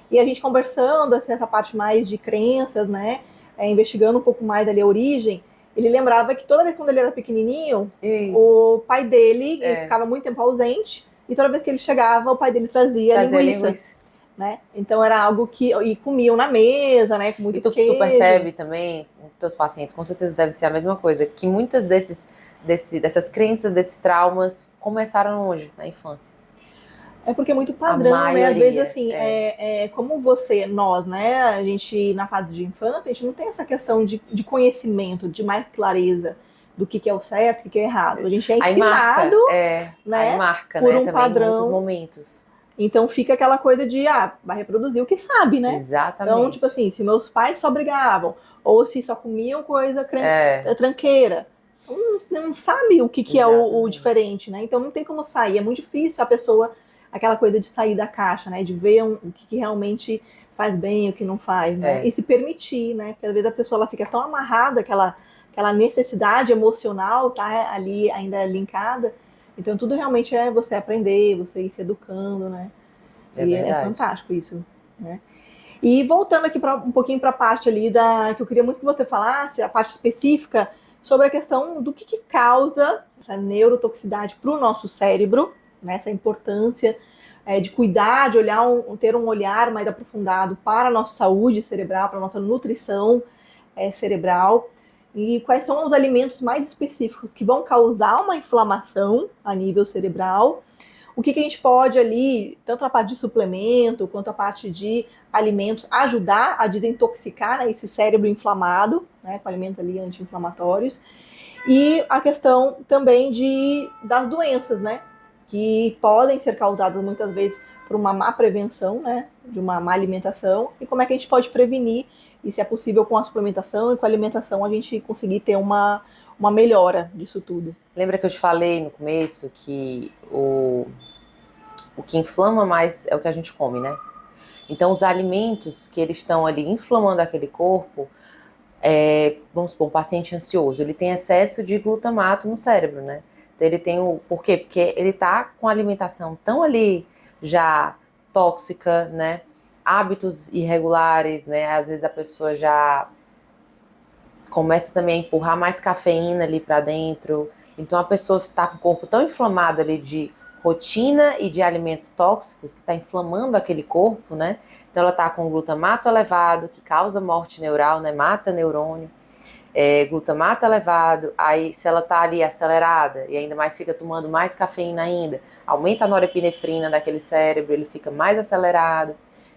E a gente conversando, assim, essa parte mais de crenças, né? Investigando um pouco mais ali a origem, ele lembrava que toda vez quando ele era pequenininho, o pai dele ele ficava muito tempo ausente, e toda vez que ele chegava, o pai dele trazia linguiça. Né? Então era algo que e comiam na mesa, né? Com muito queijo. Tu percebe também, com teus pacientes, com certeza deve ser a mesma coisa, que muitas dessas crenças, desses traumas começaram hoje, na infância. É porque é muito padrão, né? Às vezes, assim, como nós, né? A gente, na fase de infância, a gente não tem essa questão de conhecimento, de mais clareza do que é o certo, o que é o errado. A gente é ensinado, né? Aí marca, por né? um também padrão. Em muitos momentos. Então fica aquela coisa de, vai reproduzir o que sabe, né? Exatamente. Então, tipo assim, se meus pais só brigavam, ou se só comiam coisa tranqueira, não sabe o que é o diferente, né? Então não tem como sair. É muito difícil a pessoa, aquela coisa de sair da caixa, né? De ver o que realmente faz bem, o que não faz, né? E se permitir, né? Porque às vezes a pessoa ela fica tão amarrada, aquela necessidade emocional tá ali ainda linkada. Então tudo realmente é você aprender, você ir se educando, né? E é fantástico isso, né? E voltando aqui um pouquinho para a parte ali que eu queria muito que você falasse, a parte específica sobre a questão do que causa essa neurotoxicidade para o nosso cérebro, né? Essa importância de cuidar, de olhar, ter um olhar mais aprofundado para a nossa saúde cerebral, para a nossa nutrição cerebral. E quais são os alimentos mais específicos que vão causar uma inflamação a nível cerebral. O que a gente pode ali, tanto a parte de suplemento, quanto a parte de alimentos, ajudar a desintoxicar, né, esse cérebro inflamado, né, com alimentos ali anti-inflamatórios. E a questão também das doenças, né, que podem ser causadas muitas vezes por uma má prevenção, né, de uma má alimentação, e como é que a gente pode prevenir, e se é possível com a suplementação e com a alimentação a gente conseguir ter uma melhora disso tudo. Lembra que eu te falei no começo que o que inflama mais é o que a gente come, né? Então, os alimentos que eles estão ali inflamando aquele corpo, vamos supor, um paciente ansioso, ele tem excesso de glutamato no cérebro, né? Então, ele tem por quê? Porque ele tá com a alimentação tão ali já tóxica, né? Hábitos irregulares, né? Às vezes a pessoa já começa também a empurrar mais cafeína ali para dentro. Então a pessoa está com o corpo tão inflamado ali de rotina e de alimentos tóxicos que está inflamando aquele corpo, né? Então ela está com glutamato elevado, que causa morte neural, né? Mata neurônio. Glutamato elevado, aí se ela está ali acelerada e ainda mais fica tomando mais cafeína ainda, aumenta a norepinefrina daquele cérebro, ele fica mais acelerado.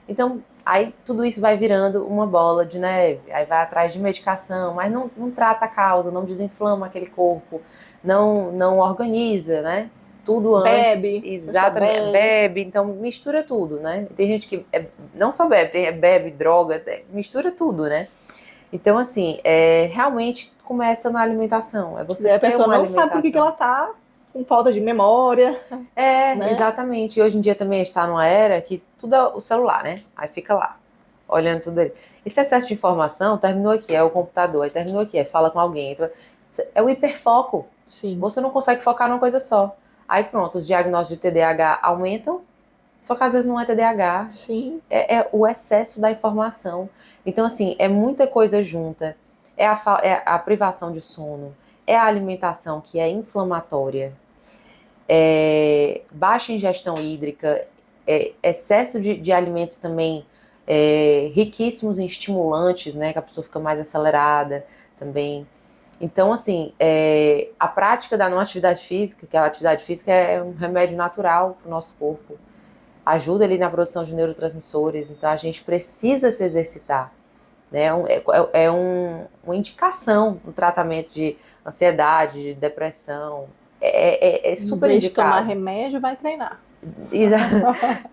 Então, aí tudo isso vai virando uma bola de neve, aí vai atrás de medicação, mas não trata a causa, não desinflama aquele corpo, não organiza, né? Tudo antes. Bebe. Exatamente, bebe, então mistura tudo, né? Tem gente que não só bebe, bebe, droga, mistura tudo, né? Então, assim, realmente começa na alimentação. Você a pessoa não sabe por que ela tá com falta de memória. Né? Exatamente. E hoje em dia também está numa era que tudo é o celular, né? Aí fica lá, olhando tudo ali. Esse excesso de informação terminou aqui, é o computador, aí terminou aqui, fala com alguém. Então, é o hiperfoco. Sim. Você não consegue focar numa coisa só. Aí pronto, os diagnósticos de TDAH aumentam, só que às vezes não é TDAH. Sim. É o excesso da informação. Então, assim, é muita coisa junta. É a privação de sono, é a alimentação que é inflamatória, baixa ingestão hídrica, excesso de alimentos também riquíssimos em estimulantes, né, que a pessoa fica mais acelerada também. Então, assim, a prática da não atividade física, que a atividade física é um remédio natural para o nosso corpo, ajuda ali na produção de neurotransmissores, então a gente precisa se exercitar, né? Uma indicação no tratamento de ansiedade, de depressão. É super Em vez de tomar indicado. remédio, vai treinar.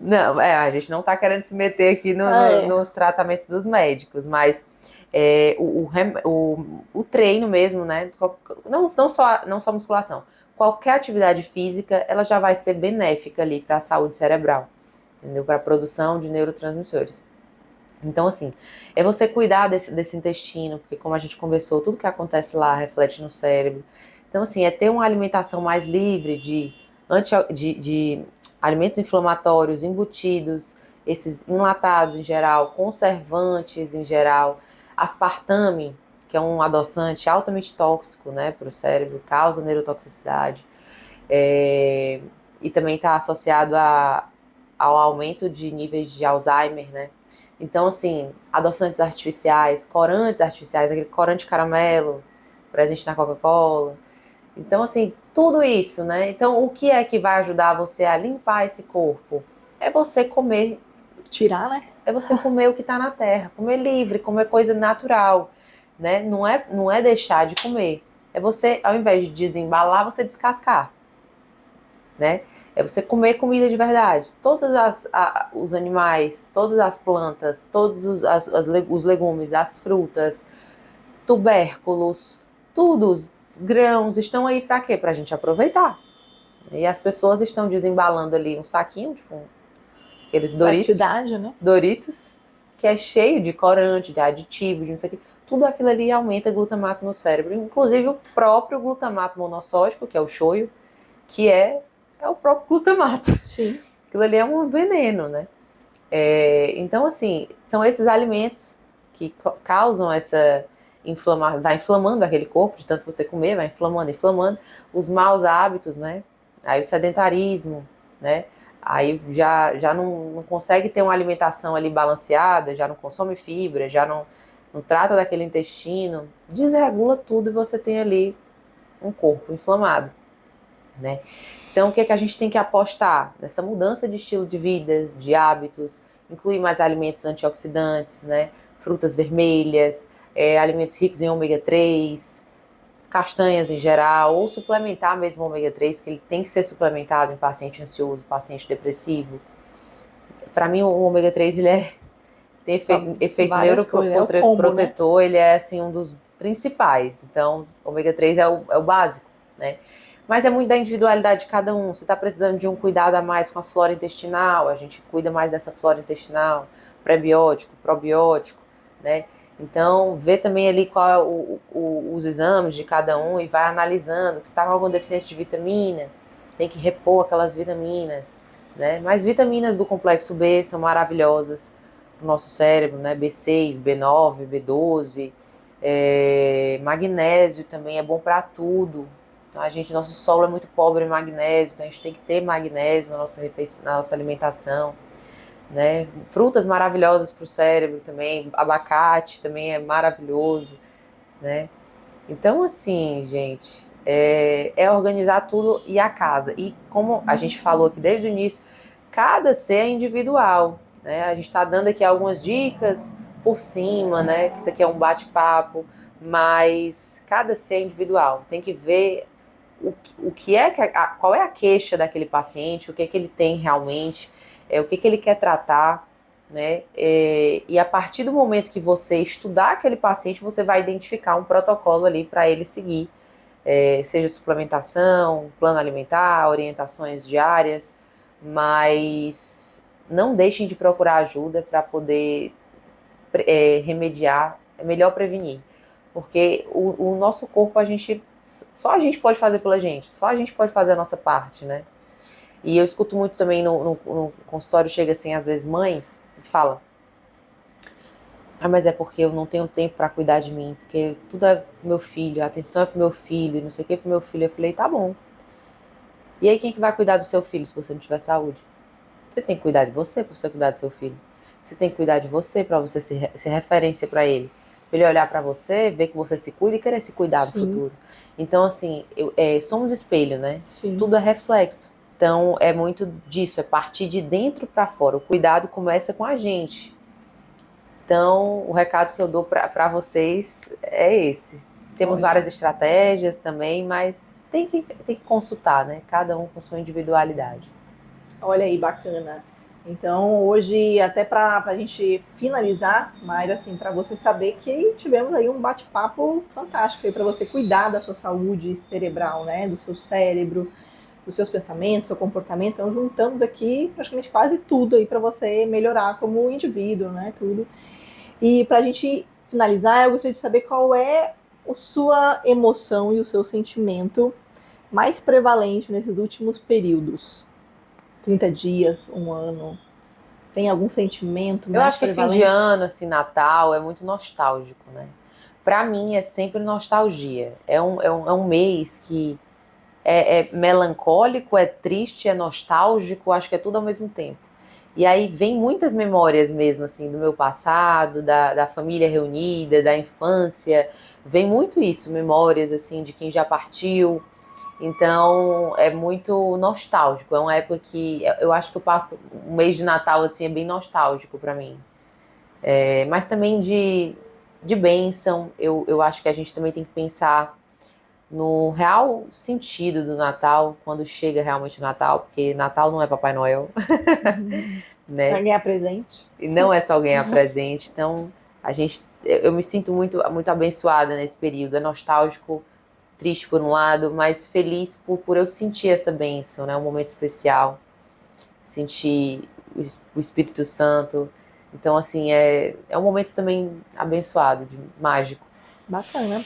Não, a gente não está querendo se meter aqui nos tratamentos dos médicos, mas o treino mesmo, né? Não só musculação. Qualquer atividade física, ela já vai ser benéfica ali para a saúde cerebral, entendeu? Para a produção de neurotransmissores. Então, assim, é você cuidar desse intestino, porque como a gente conversou, tudo que acontece lá reflete no cérebro. Então, assim, é ter uma alimentação mais livre de alimentos inflamatórios, embutidos, esses enlatados em geral, conservantes em geral, aspartame, que é um adoçante altamente tóxico, né, para o cérebro, causa neurotoxicidade, e também está associado ao aumento de níveis de Alzheimer, né? Então, assim, adoçantes artificiais, corantes artificiais, aquele corante caramelo presente na Coca-Cola. Então, assim, tudo isso, né? Então, o que é que vai ajudar você a limpar esse corpo? É você comer. Tirar, né? É você comer o que está na terra, comer livre, comer coisa natural, né? Não é deixar de comer. É você, ao invés de desembalar, você descascar, né? É você comer comida de verdade. Todos os animais, todas as plantas, todos os legumes, as frutas, tubérculos, tudo, os grãos, estão aí para quê? Para a gente aproveitar. E as pessoas estão desembalando ali um saquinho, tipo, aqueles Praticidade, né? Doritos, que é cheio de corante, de aditivo, de não sei o que. Tudo aquilo ali aumenta glutamato no cérebro, inclusive o próprio glutamato monossódico, que é o shoyu, que é o próprio glutamato. Sim. Aquilo ali é um veneno, né? Então, assim, são esses alimentos que causam essa vai inflamando aquele corpo, de tanto você comer, vai inflamando. Os maus hábitos, né? Aí o sedentarismo, né? Aí já não consegue ter uma alimentação ali balanceada, já não consome fibra, já não trata daquele intestino, desregula tudo e você tem ali um corpo inflamado, né? Então, o que é que a gente tem que apostar? Nessa mudança de estilo de vida, de hábitos, incluir mais alimentos antioxidantes, né? Frutas vermelhas, alimentos ricos em ômega 3, castanhas em geral, ou suplementar mesmo o ômega 3, que ele tem que ser suplementado em paciente ansioso, paciente depressivo. Para mim, o ômega 3 ele tem efeito neuroprotetor, né? Ele é assim, um dos principais. Então, o ômega 3 é o básico, né? Mas é muito da individualidade de cada um. Você está precisando de um cuidado a mais com a flora intestinal, a gente cuida mais dessa flora intestinal, pré-biótico, probiótico, né? Então, vê também ali qual é os exames de cada um e vai analisando. Se está com alguma deficiência de vitamina, tem que repor aquelas vitaminas, né? Mas vitaminas do complexo B são maravilhosas para o nosso cérebro, né? B6, B9, B12, magnésio também é bom para tudo. Nosso solo é muito pobre em magnésio, então a gente tem que ter magnésio na nossa alimentação, né? Frutas maravilhosas para o cérebro também, abacate também é maravilhoso, né? Então, assim, gente, é organizar tudo e a casa. E como a gente falou aqui desde o início, cada ser é individual, né? A gente está dando aqui algumas dicas por cima, né? Que isso aqui é um bate-papo, mas cada ser é individual. Tem que ver o que é qual é a queixa daquele paciente, o que é que ele tem realmente, o que ele quer tratar, né? E a partir do momento que você estudar aquele paciente, você vai identificar um protocolo ali para ele seguir, seja suplementação, plano alimentar, orientações diárias, mas não deixem de procurar ajuda para poder remediar, é melhor prevenir, porque o nosso corpo só a gente pode fazer pela gente, só a gente pode fazer a nossa parte, né? E eu escuto muito também no consultório, chega assim, às vezes, mães, que falam, mas é porque eu não tenho tempo para cuidar de mim, porque tudo é pro meu filho, a atenção é pro meu filho, não sei o que pro meu filho. Eu falei, tá bom. E aí quem que vai cuidar do seu filho se você não tiver saúde? Você tem que cuidar de você para você cuidar do seu filho. Você tem que cuidar de você para você ser referência para ele. Pra ele olhar para você, ver que você se cuida e querer se cuidar no futuro. Então, assim, somos espelho, né? Sim. Tudo é reflexo. Então, é muito disso, é partir de dentro para fora. O cuidado começa com a gente. Então, o recado que eu dou para vocês é esse. Temos várias estratégias também, mas tem que consultar, né? Cada um com sua individualidade. Olha aí, bacana. Então, hoje, até para a gente finalizar, mas assim, para você saber que tivemos aí um bate-papo fantástico aí para você cuidar da sua saúde cerebral, né? Do seu cérebro, dos seus pensamentos, do seu comportamento. Então, juntamos aqui praticamente quase tudo aí para você melhorar como indivíduo, né? Tudo. E para a gente finalizar, eu gostaria de saber qual é a sua emoção e o seu sentimento mais prevalente nesses últimos períodos. 30 dias, um ano. Tem algum sentimento mais Eu acho que prevalente? fim de ano, assim, Natal, é muito nostálgico, né? Para mim é sempre nostalgia. É um mês que é melancólico, é triste, é nostálgico, acho que é tudo ao mesmo tempo. E aí vem muitas memórias mesmo, assim, do meu passado, da família reunida, da infância. Vem muito isso, memórias, assim, de quem já partiu. Então, é muito nostálgico. É uma época que eu acho que eu passo um mês de Natal, assim, é bem nostálgico para mim. Mas também de bênção. Eu acho que a gente também tem que pensar no real sentido do Natal, quando chega realmente o Natal, porque Natal não é Papai Noel, né? Pra ganhar presente. E não é só ganhar presente. Então, eu me sinto muito abençoada nesse período. É nostálgico, triste por um lado, mas feliz por eu sentir essa bênção, né? Um momento especial, sentir o Espírito Santo. Então, assim, é um momento também abençoado, mágico. Bacana.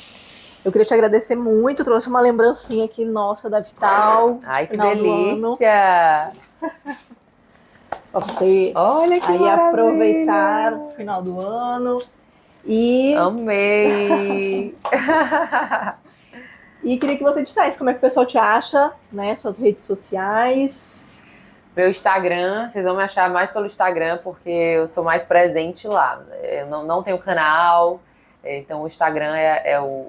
Eu queria te agradecer muito, trouxe uma lembrancinha aqui nossa da Vital. Ai, que final delícia! Pra você Olha que aí maravilha! aproveitar o final do ano. E Amei! E queria que você dissesse como é que o pessoal te acha, né? Suas redes sociais. Meu Instagram, vocês vão me achar mais pelo Instagram, porque eu sou mais presente lá. Eu não tenho canal, então o Instagram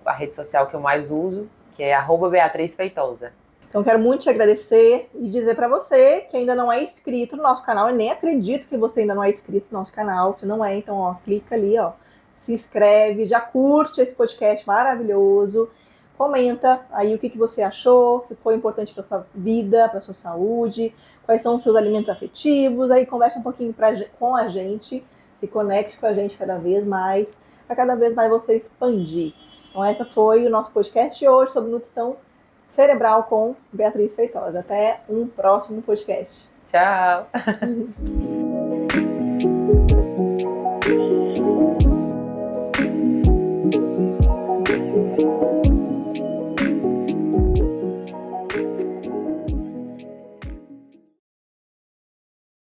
a rede social que eu mais uso, que é @BeatrizFeitosa. Então, quero muito te agradecer e dizer para você que ainda não é inscrito no nosso canal. Eu nem acredito que você ainda não é inscrito no nosso canal. Se não é, então, ó, clica ali, ó, se inscreve, já curte esse podcast maravilhoso. Comenta aí o que você achou, se foi importante para sua vida, para sua saúde, quais são os seus alimentos afetivos. Aí conversa um pouquinho com a gente, se conecte com a gente cada vez mais, para cada vez mais você expandir. Então, essa foi o nosso podcast de hoje sobre nutrição cerebral com Beatriz Feitosa. Até um próximo podcast. Tchau!